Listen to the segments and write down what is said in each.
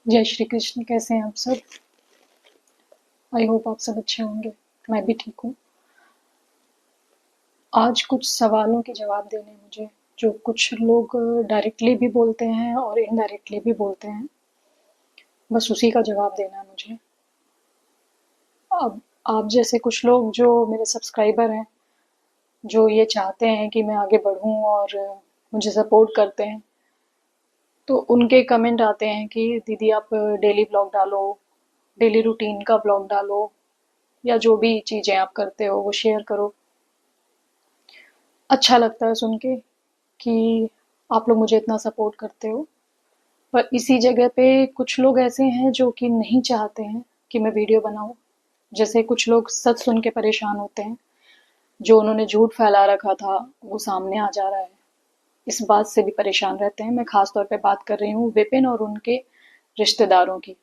जय श्री कृष्ण। कैसे हैं आप सब? आई होप आप सब अच्छे होंगे। मैं भी ठीक हूँ। आज कुछ सवालों के जवाब देने हैं मुझे, जो कुछ लोग डायरेक्टली भी बोलते हैं और इनडायरेक्टली भी बोलते हैं। बस उसी का जवाब देना है मुझे। अब आप जैसे कुछ लोग जो मेरे सब्सक्राइबर हैं, जो ये चाहते हैं कि मैं आगे बढ़ूँ और मुझे सपोर्ट करते हैं, तो उनके कमेंट आते हैं कि दीदी आप डेली ब्लॉग डालो, डेली रूटीन का ब्लॉग डालो, या जो भी चीज़ें आप करते हो वो शेयर करो। अच्छा लगता है सुन के कि आप लोग मुझे इतना सपोर्ट करते हो। पर इसी जगह पे कुछ लोग ऐसे हैं जो कि नहीं चाहते हैं कि मैं वीडियो बनाऊं। जैसे कुछ लोग सच सुन के परेशान होते हैं, जो उन्होंने झूठ फैला रखा था वो सामने आ जा रहा है, इस बात से भी परेशान रहते हैं। मैं खास तौर पे बात कर रही हूँ विपिन और उनके रिश्तेदारों की।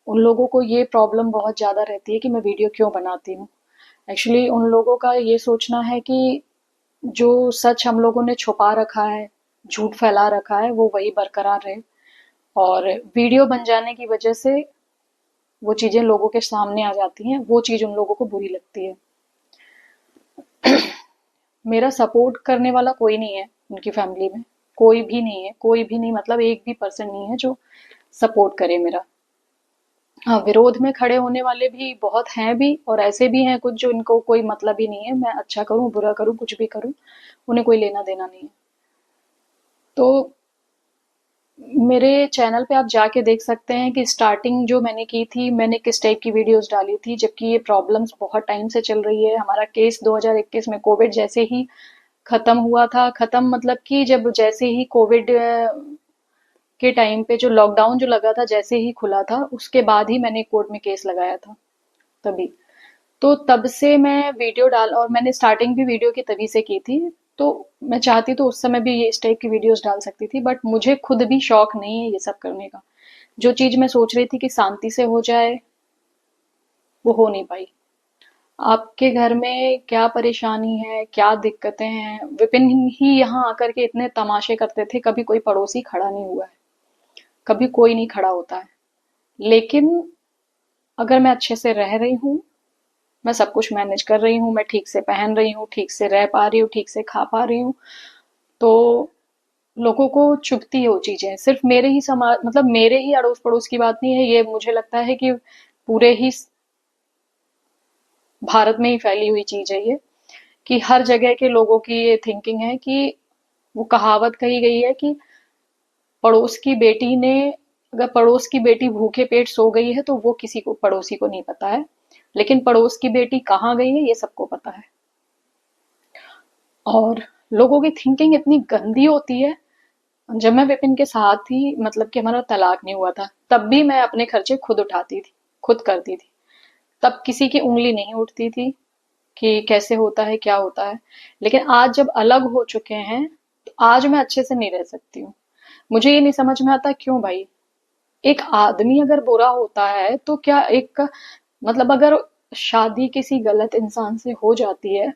उन लोगों को ये प्रॉब्लम बहुत ज़्यादा रहती है कि मैं वीडियो क्यों बनाती हूँ। एक्चुअली उन लोगों का ये सोचना है कि जो सच हम लोगों ने छुपा रखा है, झूठ फैला रखा है, वो वही बरकरार रहे। और वीडियो बन जाने की वजह से वो चीज़ें लोगों के सामने आ जाती हैं, वो चीज़ उन लोगों को बुरी लगती है। मेरा सपोर्ट करने वाला कोई नहीं है उनकी फैमिली में। कोई भी नहीं है, कोई भी नहीं, मतलब एक भी पर्सन नहीं है जो सपोर्ट करे मेरा। हाँ, विरोध में खड़े होने वाले भी बहुत हैं भी, और ऐसे भी हैं कुछ जो इनको कोई मतलब ही नहीं है, मैं अच्छा करूँ बुरा करूँ कुछ भी करूँ, उन्हें कोई लेना देना नहीं है। तो मेरे चैनल पे आप जाके देख सकते हैं कि स्टार्टिंग जो मैंने की थी, मैंने किस टाइप की वीडियोस डाली थी, जबकि ये प्रॉब्लम्स बहुत टाइम से चल रही है। हमारा केस 2021 में कोविड जैसे ही खत्म हुआ था, खत्म मतलब कि जब जैसे ही कोविड के टाइम पे जो लॉकडाउन जो लगा था, जैसे ही खुला था उसके बाद ही मैंने कोर्ट में केस लगाया था, तभी। तो तब से मैं वीडियो डाल, और मैंने स्टार्टिंग भी वीडियो की तभी से की थी। तो मैं चाहती तो उस समय भी ये इस टाइप की वीडियोस डाल सकती थी, बट मुझे खुद भी शौक नहीं है ये सब करने का। जो चीज मैं सोच रही थी कि शांति से हो जाए, वो हो नहीं पाई। आपके घर में क्या परेशानी है, क्या दिक्कतें हैं? विपिन ही यहाँ आकर के इतने तमाशे करते थे, कभी कोई पड़ोसी खड़ा नहीं हुआ है, कभी कोई नहीं खड़ा होता है। लेकिन अगर मैं अच्छे से रह रही हूँ, मैं सब कुछ मैनेज कर रही हूँ, मैं ठीक से पहन रही हूँ, ठीक से रह पा रही हूँ, ठीक से खा पा रही हूँ, तो लोगों को चुभती है वो चीजें। सिर्फ मेरे ही समाज, मतलब मेरे ही अड़ोस पड़ोस की बात नहीं है ये, मुझे लगता है कि पूरे ही भारत में ही फैली हुई चीज है ये, कि हर जगह के लोगों की ये थिंकिंग है कि वो कहावत कही गई है कि पड़ोस की बेटी ने, अगर पड़ोस की बेटी भूखे पेट सो गई है तो वो किसी को, पड़ोसी को नहीं पता है, लेकिन पड़ोस की बेटी कहाँ गई है ये सबको पता है। और लोगों की थिंकिंग इतनी गंदी होती है। जब मैं विपिन के साथ थी, मतलब कि हमारा तलाक नहीं हुआ था, तब भी मैं अपने खर्चे खुद उठाती थी, खुद करती थी। तब किसी की उंगली नहीं उठती थी कि कैसे होता है क्या होता है। लेकिन आज जब अलग हो चुके हैं, तो आज मैं अच्छे से नहीं रह सकती हूँ। मुझे ये नहीं समझ में आता क्यों भाई। एक आदमी अगर बुरा होता है तो क्या एक, मतलब अगर शादी किसी गलत इंसान से हो जाती है,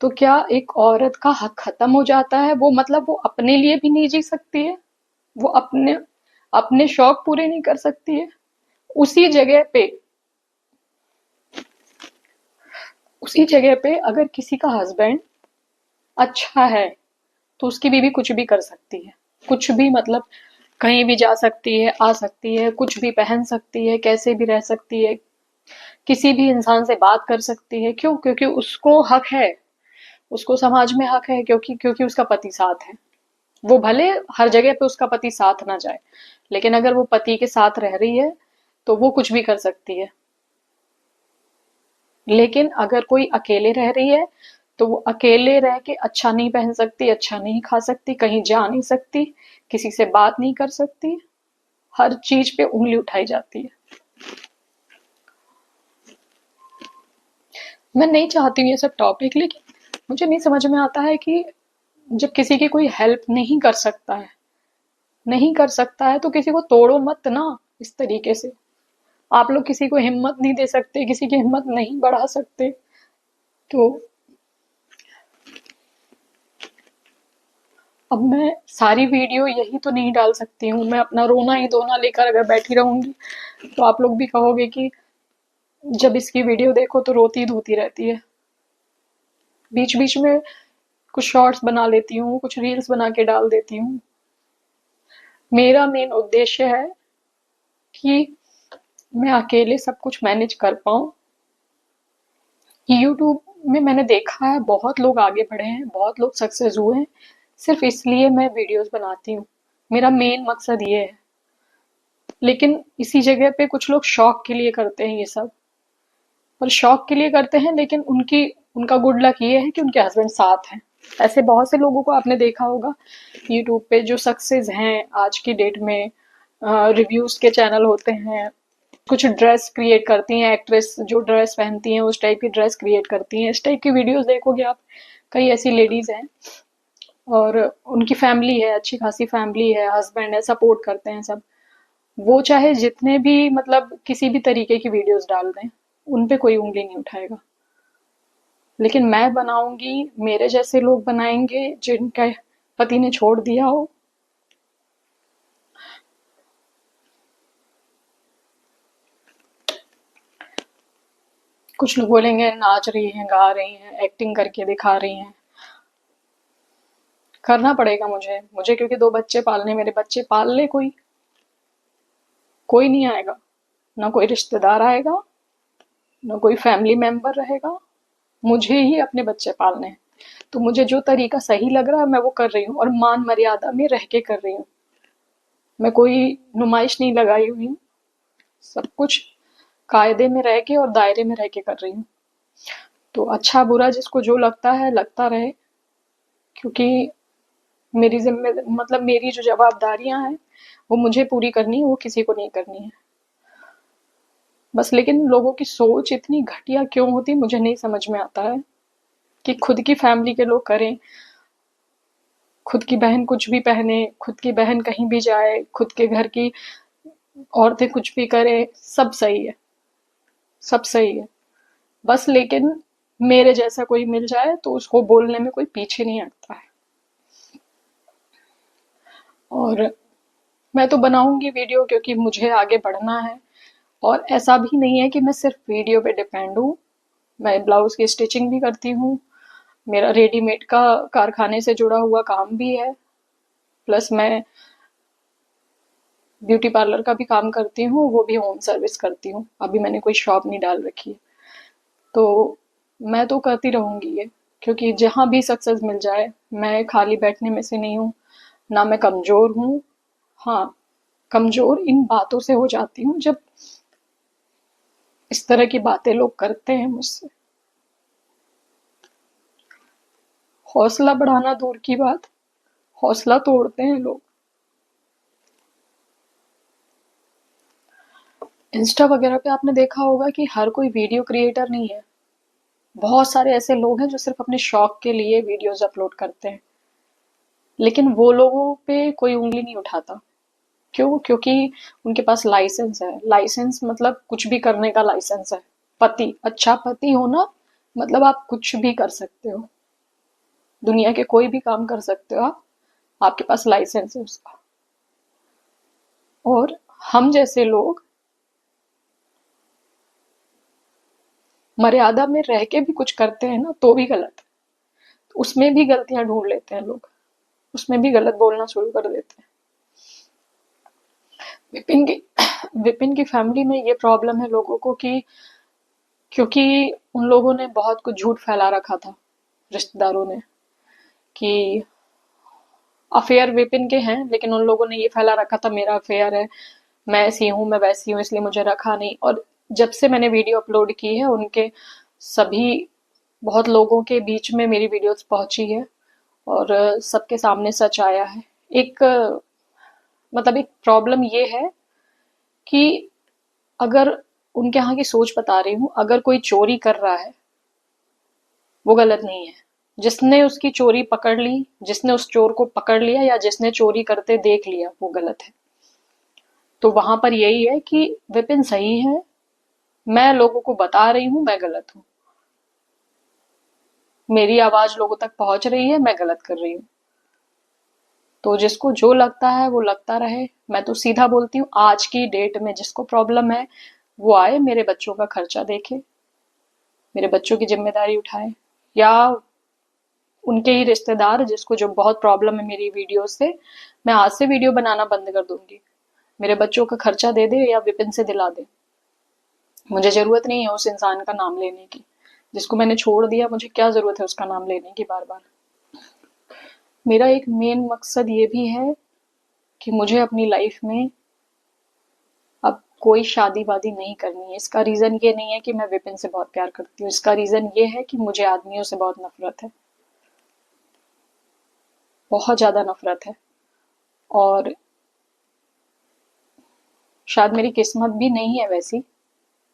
तो क्या एक औरत का हक खत्म हो जाता है? वो मतलब वो अपने लिए भी नहीं जी सकती है, वो अपने अपने शौक पूरे नहीं कर सकती है? उसी जगह पे, उसी जगह पे अगर किसी का हस्बैंड अच्छा है, तो उसकी बीवी कुछ भी कर सकती है, कुछ भी, मतलब कहीं भी जा सकती है, आ सकती है, कुछ भी पहन सकती है, कैसे भी रह सकती है, किसी भी इंसान से बात कर सकती है। क्यों? क्योंकि उसको हक है, उसको समाज में हक है, क्योंकि क्योंकि उसका पति साथ है। वो भले हर जगह पे उसका पति साथ ना जाए, लेकिन अगर वो पति के साथ रह रही है तो वो कुछ भी कर सकती है। लेकिन अगर कोई अकेले रह रही है, तो वो अकेले रह के अच्छा नहीं पहन सकती, अच्छा नहीं खा सकती, कहीं जा नहीं सकती, किसी से बात नहीं कर सकती, हर चीज पे उंगली उठाई जाती है। मैं नहीं चाहती हूँ ये सब टॉपिक, लेकिन मुझे नहीं समझ में आता है कि जब किसी की कोई हेल्प नहीं कर सकता है, नहीं कर सकता है, तो किसी को तोड़ो मत ना इस तरीके से। आप लोग किसी को हिम्मत नहीं दे सकते, किसी की हिम्मत नहीं बढ़ा सकते, तो अब मैं सारी वीडियो यही तो नहीं डाल सकती हूँ, मैं अपना रोना ही धोना लेकर अगर बैठी रहूंगी तो आप लोग भी कहोगे कि जब इसकी वीडियो देखो तो रोती धोती रहती है। बीच बीच में कुछ शॉर्ट्स बना लेती हूँ, कुछ रील्स बना के डाल देती हूँ। मेरा मेन उद्देश्य है कि मैं अकेले सब कुछ मैनेज कर पाऊँ। यूट्यूब में मैंने देखा है बहुत लोग आगे बढ़े हैं, बहुत लोग सक्सेस हुए हैं, सिर्फ इसलिए मैं वीडियोस बनाती हूँ। मेरा मेन मकसद ये है। लेकिन इसी जगह पे कुछ लोग शौक के लिए करते हैं ये सब, और शौक के लिए करते हैं, लेकिन उनका गुड लक ये है कि उनके हस्बैंड साथ हैं। ऐसे बहुत से लोगों को आपने देखा होगा यूट्यूब पे जो सक्सेस हैं आज की डेट में। रिव्यूज के चैनल होते हैं, कुछ ड्रेस क्रिएट करती हैं, एक्ट्रेस जो ड्रेस पहनती हैं उस टाइप की ड्रेस क्रिएट करती हैं, इस टाइप की वीडियोस देखोगे आप। कई ऐसी लेडीज हैं और उनकी फैमिली है, अच्छी खासी फैमिली है, हस्बैंड है, सपोर्ट करते हैं सब। वो चाहे जितने भी मतलब किसी भी तरीके की वीडियोस डाल दें, उन पे कोई उंगली नहीं उठाएगा। लेकिन मैं बनाऊंगी, मेरे जैसे लोग बनाएंगे जिनका पति ने छोड़ दिया हो। कुछ लोग बोलेंगे नाच रही हैं, गा रही हैं, एक्टिंग करके दिखा रही हैं। करना पड़ेगा मुझे, क्योंकि 2 बच्चे पालने, मेरे बच्चे पाल ले कोई। कोई नहीं आएगा, ना कोई रिश्तेदार आएगा, ना कोई फैमिली मेंबर रहेगा। मुझे ही अपने बच्चे पालने हैं। तो मुझे जो तरीका सही लग रहा है मैं वो कर रही हूँ, और मान मर्यादा में रह के कर रही हूँ। मैं कोई नुमाइश नहीं लगाई हुई हूँ, सब कुछ कायदे में रह के और दायरे में रह के कर रही हूँ। तो अच्छा बुरा जिसको जो लगता है लगता रहे, क्योंकि मेरी जिम्मे मतलब मेरी जो जवाबदारियां हैं वो मुझे पूरी करनी है, वो किसी को नहीं करनी है बस। लेकिन लोगों की सोच इतनी घटिया क्यों होती मुझे नहीं समझ में आता है कि खुद की फैमिली के लोग करें, खुद की बहन कुछ भी पहने, खुद की बहन कहीं भी जाए, खुद के घर की औरतें कुछ भी करें, सब सही है, सब सही है बस। लेकिन मेरे जैसा कोई मिल जाए तो उसको बोलने में कोई पीछे नहीं हटता है। और मैं तो बनाऊंगी वीडियो क्योंकि मुझे आगे बढ़ना है। और ऐसा भी नहीं है कि मैं सिर्फ वीडियो पे डिपेंड हूँ, मैं ब्लाउज की स्टिचिंग भी करती हूँ, मेरा रेडीमेड का कारखाने से जुड़ा हुआ काम भी है, प्लस मैं ब्यूटी पार्लर का भी काम करती हूँ, वो भी होम सर्विस करती हूँ। अभी मैंने कोई शॉप नहीं डाल रखी है। तो मैं तो करती रहूंगी ये, क्योंकि जहां भी सक्सेस मिल जाए, मैं खाली बैठने में से नहीं हूँ, ना मैं कमजोर हूँ। हाँ, कमजोर इन बातों से हो जाती हूँ जब इस तरह की बातें लोग करते हैं मुझसे। हौसला बढ़ाना दूर की बात, हौसला तोड़ते हैं लोग। इंस्टा वगैरह पे आपने देखा होगा कि हर कोई वीडियो क्रिएटर नहीं है। बहुत सारे ऐसे लोग हैं जो सिर्फ अपने शौक के लिए वीडियोस अपलोड करते हैं, लेकिन वो लोगों पे कोई उंगली नहीं उठाता। क्यों? क्योंकि उनके पास लाइसेंस है। लाइसेंस मतलब कुछ भी करने का लाइसेंस है। पति, अच्छा पति होना मतलब आप कुछ भी कर सकते हो, दुनिया के कोई भी काम कर सकते हो आप, आपके पास लाइसेंस है उसका। और हम जैसे लोग मर्यादा में रह के भी कुछ करते हैं ना, तो भी गलत है। उसमें भी गलतियां ढूंढ लेते हैं लोग, उसमें भी गलत बोलना शुरू कर देते हैं। विपिन की विपिन की फैमिली में ये प्रॉब्लम है लोगों को कि क्योंकि उन लोगों ने बहुत कुछ झूठ फैला रखा था, रिश्तेदारों ने, कि अफेयर विपिन के हैं, लेकिन उन लोगों ने ये फैला रखा था मेरा अफेयर है, मैं ऐसी हूँ, मैं वैसी हूँ, इसलिए मुझे रखा नहीं। और जब से मैंने वीडियो अपलोड की है उनके सभी बहुत लोगों के बीच में मेरी वीडियोस पहुंची है, और सबके सामने सच आया है। एक मतलब एक प्रॉब्लम ये है कि अगर उनके यहाँ की सोच बता रही हूँ, अगर कोई चोरी कर रहा है वो गलत नहीं है। जिसने उसकी चोरी पकड़ ली, जिसने उस चोर को पकड़ लिया, या जिसने चोरी करते देख लिया, वो गलत है। तो वहां पर यही है कि विपिन सही है, मैं लोगों को बता रही हूँ मैं गलत हूँ, मेरी आवाज लोगों तक पहुंच रही है, मैं गलत कर रही हूँ। तो जिसको जो लगता है वो लगता रहे। मैं तो सीधा बोलती हूँ, आज की डेट में जिसको प्रॉब्लम है वो आए, मेरे बच्चों का खर्चा देखे, मेरे बच्चों की जिम्मेदारी उठाए, या उनके ही रिश्तेदार जिसको जो बहुत प्रॉब्लम है मेरी वीडियो से, मैं आज से वीडियो बनाना बंद कर दूंगी, मेरे बच्चों का खर्चा दे दे या विपिन से दिला दे। मुझे जरूरत नहीं है उस इंसान का नाम लेने की, जिसको मैंने छोड़ दिया मुझे क्या जरूरत है उसका नाम लेने की बार बार। मेरा एक मेन मकसद ये भी है कि मुझे अपनी लाइफ में अब कोई शादी वादी नहीं करनी है। इसका रीजन ये नहीं है कि मैं विपिन से बहुत प्यार करती हूँ, इसका रीजन ये है कि मुझे आदमियों से बहुत नफरत है, बहुत ज्यादा नफरत है। और शायद मेरी किस्मत भी नहीं है वैसी,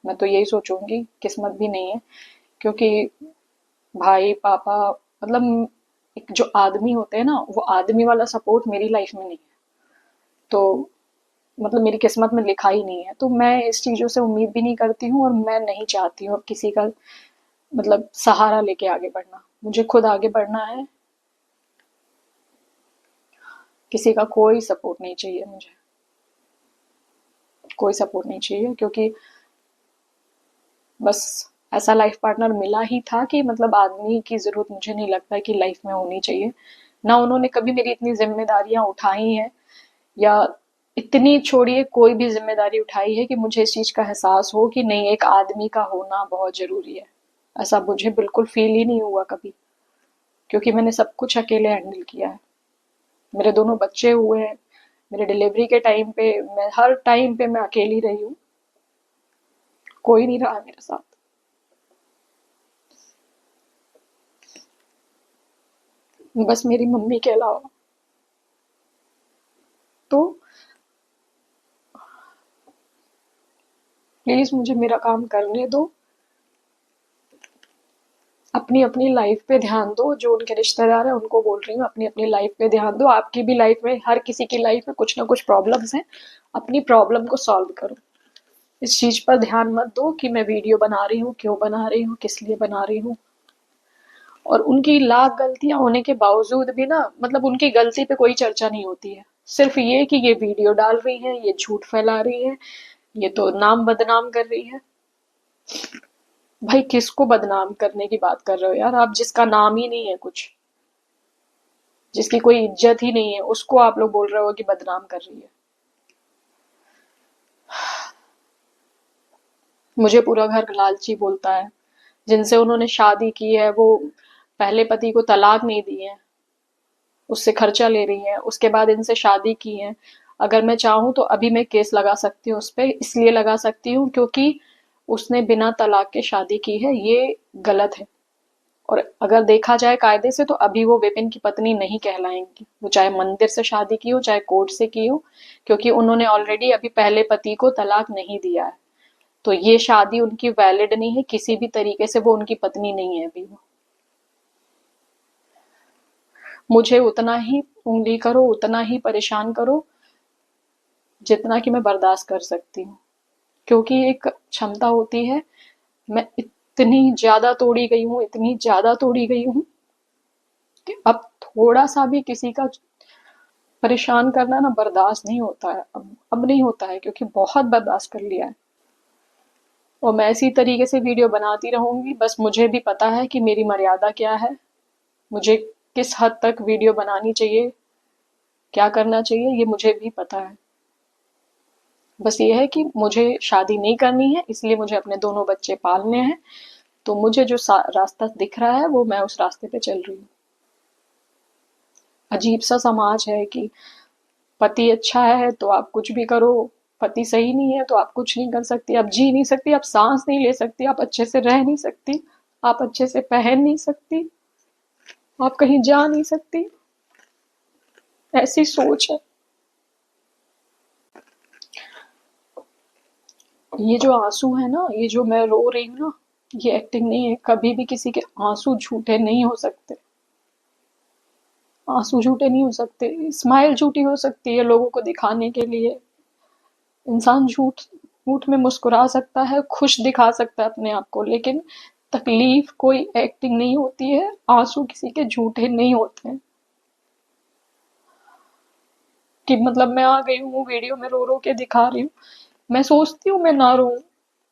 मैं तो यही सोचूंगी किस्मत भी नहीं है, क्योंकि भाई पापा, मतलब एक जो आदमी होते हैं ना, वो आदमी वाला सपोर्ट मेरी लाइफ में नहीं है। तो मतलब मेरी किस्मत में लिखा ही नहीं है, तो मैं इस चीजों से उम्मीद भी नहीं करती हूँ, और मैं नहीं चाहती हूँ अब किसी का मतलब सहारा लेके आगे बढ़ना। मुझे खुद आगे बढ़ना है, किसी का कोई सपोर्ट नहीं चाहिए मुझे, कोई सपोर्ट नहीं चाहिए, क्योंकि बस ऐसा लाइफ पार्टनर मिला ही था कि मतलब आदमी की जरूरत मुझे नहीं लगता कि लाइफ में होनी चाहिए। ना उन्होंने कभी मेरी इतनी जिम्मेदारियां उठाई हैं, या इतनी छोड़िए कोई भी जिम्मेदारी उठाई है कि मुझे इस चीज का एहसास हो कि नहीं, एक आदमी का होना बहुत जरूरी है। ऐसा मुझे बिल्कुल फील ही नहीं हुआ कभी, क्योंकि मैंने सब कुछ अकेले हैंडल किया है। मेरे दोनों बच्चे हुए हैं, मेरे डिलीवरी के टाइम पे मैं हर टाइम पे मैं अकेली रही हूँ, कोई नहीं रहा मेरे साथ। बस मेरी मम्मी के अलावा। तो प्लीज मुझे मेरा काम करने दो, अपनी अपनी लाइफ पे ध्यान दो। जो उनके रिश्तेदार हैं उनको बोल रही हूँ, अपनी अपनी लाइफ पे ध्यान दो। आपकी भी लाइफ में, हर किसी की लाइफ में कुछ ना कुछ प्रॉब्लम्स हैं, अपनी प्रॉब्लम को सॉल्व करो। इस चीज पर ध्यान मत दो कि मैं वीडियो बना रही हूँ, क्यों बना रही हूँ, किस लिए बना रही हूँ। और उनकी लाख गलतियां होने के बावजूद भी ना, मतलब उनकी गलती पे कोई चर्चा नहीं होती है। सिर्फ ये कि ये वीडियो डाल रही है, ये झूठ फैला रही है, ये तो नाम बदनाम कर रही है। भाई किसको बदनाम करने की बात कर रहे हो यार आप, जिसका नाम ही नहीं है कुछ, जिसकी कोई इज्जत ही नहीं है, उसको आप लोग बोल रहे हो कि बदनाम कर रही है। मुझे पूरा घर लालची बोलता है। जिनसे उन्होंने शादी की है वो पहले पति को तलाक नहीं दी है, उससे खर्चा ले रही है, उसके बाद इनसे शादी की है। अगर मैं चाहूँ तो अभी मैं केस लगा सकती हूँ उस पर, इसलिए लगा सकती हूँ क्योंकि उसने बिना तलाक के शादी की है, ये गलत है। और अगर देखा जाए कायदे से तो अभी वो विपिन की पत्नी नहीं कहलाएंगी, वो चाहे मंदिर से शादी की हो चाहे कोर्ट से की हो, क्योंकि उन्होंने ऑलरेडी अभी पहले पति को तलाक नहीं दिया है। तो ये शादी उनकी वैलिड नहीं है किसी भी तरीके से, वो उनकी पत्नी नहीं है अभी वो। मुझे उतना ही उंगली करो, उतना ही परेशान करो जितना कि मैं बर्दाश्त कर सकती हूँ, क्योंकि एक क्षमता होती है। मैं इतनी ज्यादा तोड़ी गई हूँ, इतनी ज्यादा तोड़ी गई हूँ कि अब थोड़ा सा भी किसी का परेशान करना ना बर्दाश्त नहीं होता है। अब नहीं होता है, क्योंकि बहुत बर्दाश्त कर लिया है। और मैं इसी तरीके से वीडियो बनाती रहूंगी। बस मुझे भी पता है कि मेरी मर्यादा क्या है, मुझे किस हद तक वीडियो बनानी चाहिए, क्या करना चाहिए, ये मुझे भी पता है। बस ये है कि मुझे शादी नहीं करनी है, इसलिए मुझे अपने दोनों बच्चे पालने हैं। तो मुझे जो रास्ता दिख रहा है वो मैं उस रास्ते पे चल रही हूँ। अजीब सा समाज है कि पति अच्छा है तो आप कुछ भी करो, पति सही नहीं है तो आप कुछ नहीं कर सकती, आप जी नहीं सकती, आप सांस नहीं ले सकती, आप अच्छे से रह नहीं सकती, आप अच्छे से पहन नहीं सकती, आप कहीं जा नहीं सकती। ऐसी सोच है। ये जो आंसू है ना, ये जो मैं रो रही हूँ ना, ये एक्टिंग नहीं है। कभी भी किसी के आंसू झूठे नहीं हो सकते, आंसू झूठे नहीं हो सकते। स्माइल झूठी हो सकती है लोगों को दिखाने के लिए, इंसान झूठ झूठ में मुस्कुरा सकता है, खुश दिखा सकता है अपने आप को, लेकिन तकलीफ कोई एक्टिंग नहीं होती है, आंसू किसी के झूठे नहीं होते हैं। कि मतलब मैं आ गई हूँ वीडियो में रो रो के दिखा रही हूँ। मैं सोचती हूँ मैं ना रोऊँ,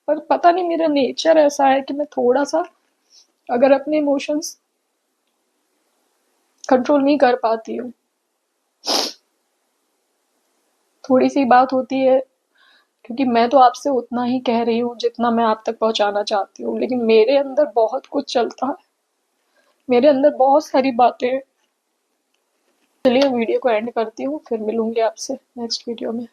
पर पता नहीं मेरा नेचर ऐसा है कि मैं थोड़ा-सा अगर अपने इमोशंस कंट्रोल नहीं कर पाती हूँ। थोड़ी-सी बात होती है, क्योंकि मैं तो आपसे उतना ही कह रही हूँ जितना मैं आप तक पहुँचाना चाहती हूँ, लेकिन मेरे अंदर बहुत कुछ चलता है। मेरे अंदर बहुत सारी बातें हैं। चलिए वीडियो को एंड करती हूँ, फिर मिलूँगी आपसे नेक्स्ट वीडियो में।